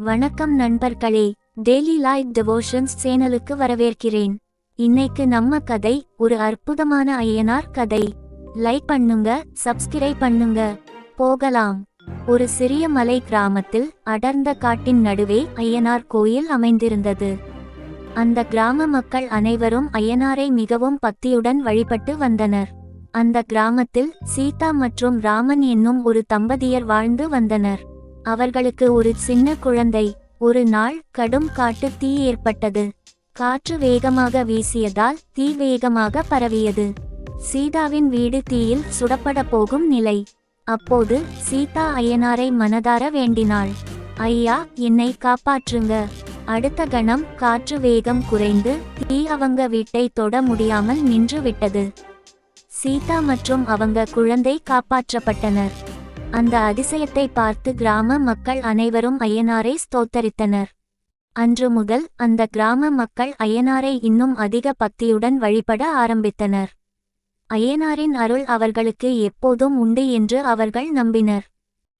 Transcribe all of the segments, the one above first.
வணக்கம் நண்பர்களே, daily life devotions சேனலுக்கு வரவேற்கிறேன். இன்னைக்கு நம்ம கதை ஒரு அற்புதமான ஐயனார் கதை. லைக் பண்ணுங்க, சப்ஸ்கிரைப் பண்ணுங்க. போகலாம். ஒரு சிறிய மலை கிராமத்தில் அடர்ந்த காட்டின் நடுவே ஐயனார் கோயில் அமைந்திருந்தது. அந்த கிராம மக்கள் அனைவரும் ஐயனாரை மிகவும் பக்தியுடன் வழிபட்டு வந்தனர். அந்த கிராமத்தில் சீதா மற்றும் ராமன் என்னும் ஒரு தம்பதியர் வாழ்ந்து வந்தனர். அவர்களுக்கு ஒரு சின்ன குழந்தை. ஒரு நாள் கடும் காட்டு தீ ஏற்பட்டது. காற்று வேகமாக வீசியதால் தீ வேகமாக பரவியது. சீதாவின் வீடு தீயில் சுடப்பட போகும் நிலை. அப்போது சீதா ஐயனாரை மனதார வேண்டினாள். ஐயா, என்னை காப்பாற்றுங்க. அடுத்த கணம் காற்று வேகம் குறைந்து தீ அவங்க வீட்டை தொட முடியாமல் நின்று விட்டது. சீதா மற்றும் அவங்க குழந்தை காப்பாற்றப்பட்டனர். அந்த அதிசயத்தை பார்த்து கிராம மக்கள் அனைவரும் ஐயனாரை ஸ்தோத்தரித்தனர். அன்று முதல் அந்த கிராம மக்கள் ஐயனாரை இன்னும் அதிக பக்தியுடன் வழிபட ஆரம்பித்தனர். ஐயனாரின் அருள் அவர்களுக்கு எப்போதும் உண்டு என்று அவர்கள் நம்பினர்.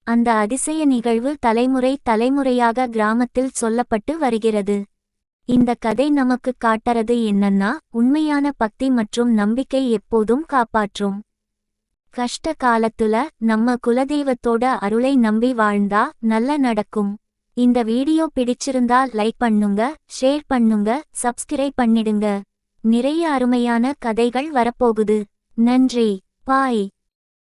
அந்த அதிசய நிகழ்வு தலைமுறை தலைமுறையாக கிராமத்தில் சொல்லப்பட்டு வருகிறது. இந்த கதை நமக்கு காட்டுறது என்னன்னா, உண்மையான பக்தி மற்றும் நம்பிக்கை எப்போதும் காப்பாற்றும். கஷ்ட காலத்துல நம்ம குலதெய்வத்தோட அருளை நம்பி வாழ்ந்தா நல்ல நடக்கும். இந்த வீடியோ பிடிச்சிருந்தா லைக் பண்ணுங்க, ஷேர் பண்ணுங்க, சப்ஸ்கிரைப் பண்ணிடுங்க. நிறைய அருமையான கதைகள் வரப்போகுது. நன்றி. பாய்.